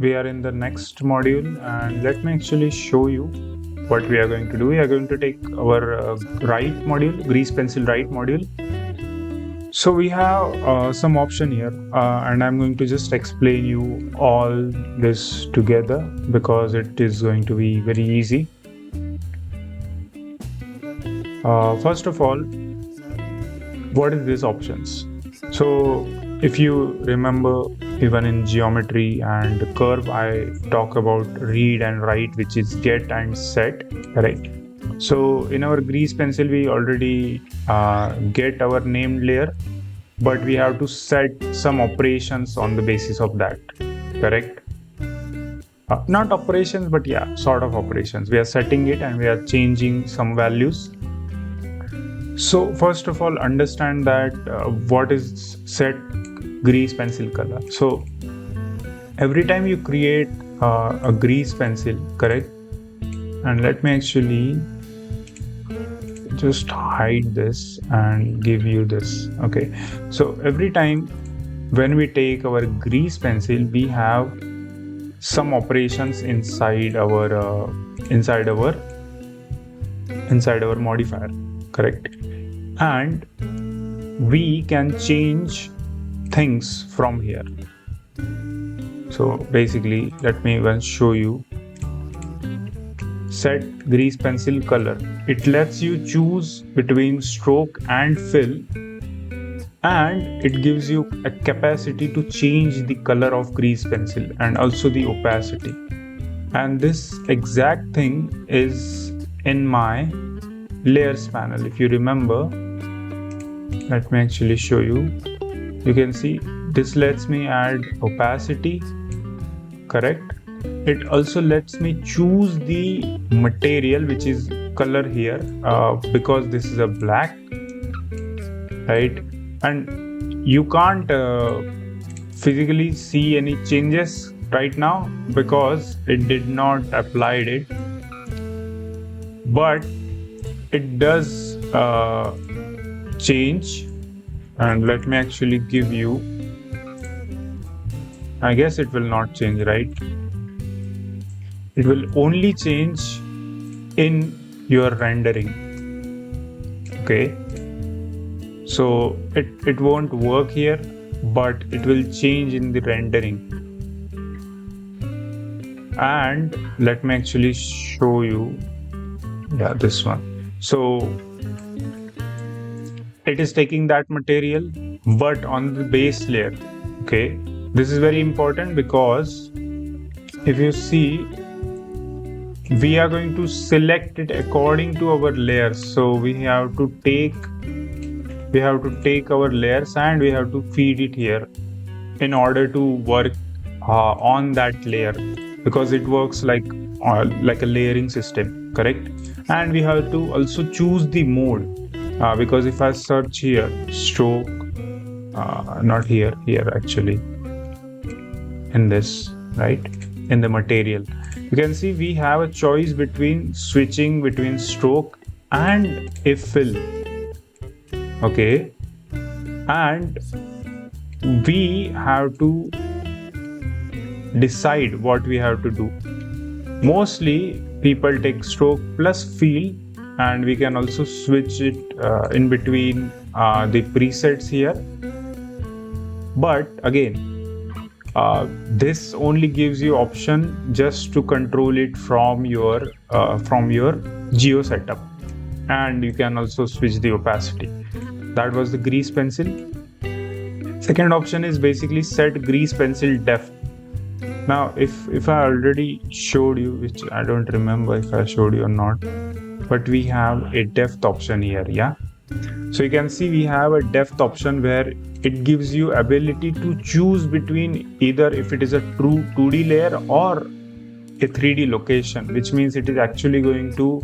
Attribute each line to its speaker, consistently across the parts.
Speaker 1: we are in the next module, and let me actually show you what we are going to do. We are going to take our right module, grease pencil right module. So we have some option here, and I'm going to just explain you all this together because it is going to be very easy. First of all, what is these options? So if you remember, even in geometry and curve, I talk about read and write, which is get and set, correct? So in our grease pencil, we already get our named layer, but we have to set some operations on the basis of that, correct? Not operations, but yeah, sort of operations. We are setting it and we are changing some values. So first of all, understand that what is set grease pencil color. So every time you create a grease pencil, correct? And let me actually just hide this and give you this. Okay, so every time when we take our grease pencil, we have some operations inside our modifier, correct? And we can change things from here. So basically, let me once show you. Set grease pencil color. It lets you choose between stroke and fill, and it gives you a capacity to change the color of grease pencil and also the opacity. And this exact thing is in my layers panel. If you remember, let me actually show you. You can see this lets me add opacity, correct? It also lets me choose the material, which is color here, because this is a black, right? And you can't physically see any changes right now because it did not apply it, but it does change. And let me actually give you, I guess it will not change, right? It will only change in your rendering. Okay, so it won't work here, but it will change in the rendering. And let me actually show you, yeah, this one. So it is taking that material, but on the base layer. Okay, this is very important because if you see, we are going to select it according to our layers. So we have to take our layers and we have to feed it here in order to work on that layer, because it works like a layering system, correct? And we have to also choose the mode, because if I search here stroke, not here actually, in this, right, in the material, you can see we have a choice between switching between stroke and a fill. Okay, and we have to decide what we have to do. Mostly people take stroke plus fill, and we can also switch it in between the presets here. But again, this only gives you option just to control it from your geo setup, and you can also switch the opacity. That was the grease pencil. Second option is basically set grease pencil depth. Now if I already showed you, which I don't remember if I showed you or not, but we have a depth option here, yeah. So you can see we have a depth option where it gives you ability to choose between either if it is a true 2D layer or a 3D location, which means it is actually going to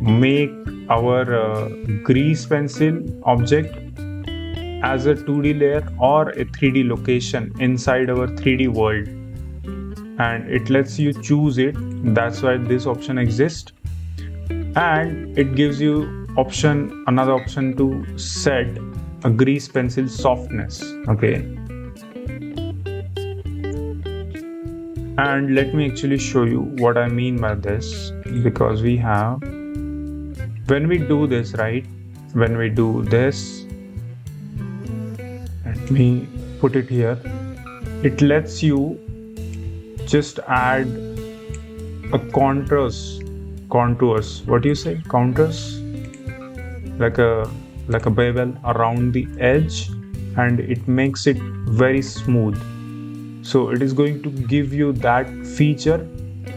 Speaker 1: make our grease pencil object as a 2D layer or a 3D location inside our 3D world, and it lets you choose it. That's why this option exists. And it gives you another option to set a grease pencil softness. Okay, And let me actually show you what I mean by this, because we have, when we do this, right, when we do this, let me put it here, it lets you just add a contours, what do you say, contours, like a bevel around the edge, and it makes it very smooth. So it is going to give you that feature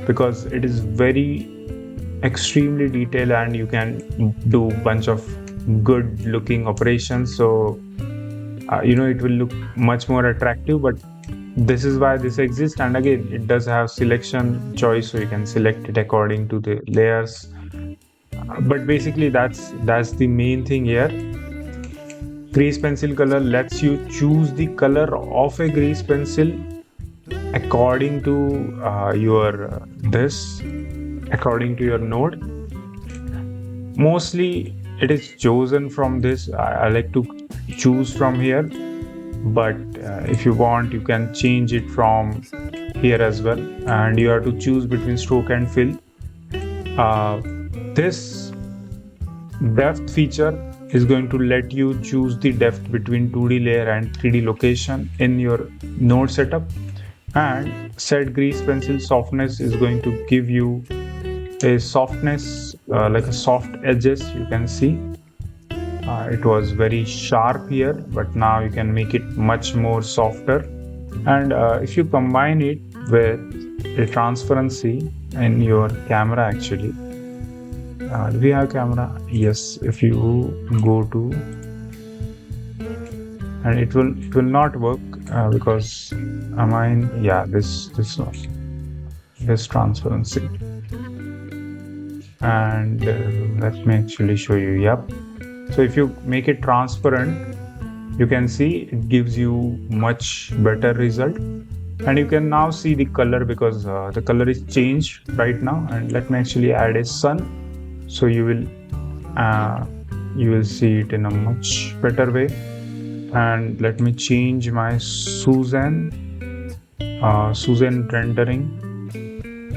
Speaker 1: because it is very extremely detailed, and you can do bunch of good looking operations. So it will look much more attractive, but this is why this exists. And again, it does have selection choice, so you can select it according to the layers. But basically that's the main thing here. Grease pencil color lets you choose the color of a grease pencil according to according to your node. Mostly it is chosen from this. I like to choose from here, but if you want, you can change it from here as well, and you have to choose between stroke and fill. This depth feature is going to let you choose the depth between 2D layer and 3D location in your node setup. And set grease pencil softness is going to give you a softness, like a soft edges. You can see it was very sharp here, but now you can make it much more softer. And if you combine it with a transparency in your camera, actually, do we have camera? Yes. If you go to, and it will not work because mine, yeah, this transparency. And let me actually show you. Yep. So if you make it transparent, you can see it gives you much better result. And you can now see the color because the color is changed right now. And let me actually add a sun, so you will see it in a much better way. And let me change my Suzanne rendering,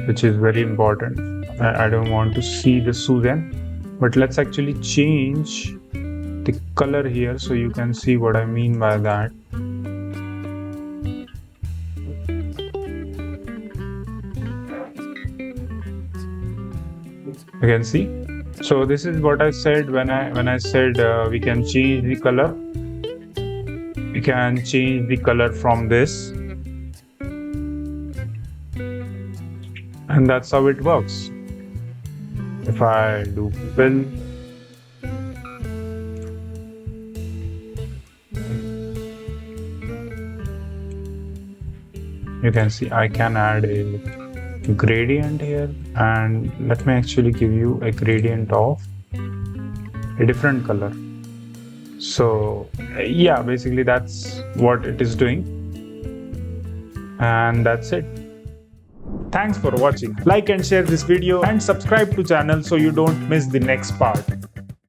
Speaker 1: which is very important. I don't want to see the Suzanne, but let's actually change the color here so you can see what I mean by that. You can see. So this is what I said when I said we can change the color. We can change the color from this, and that's how it works. If I do fill, you can see I can add a gradient here, and let me actually give you a gradient of a different color. So yeah, basically that's what it is doing, and that's it. Thanks for watching. Like and share this video and subscribe to channel so you don't miss the next part.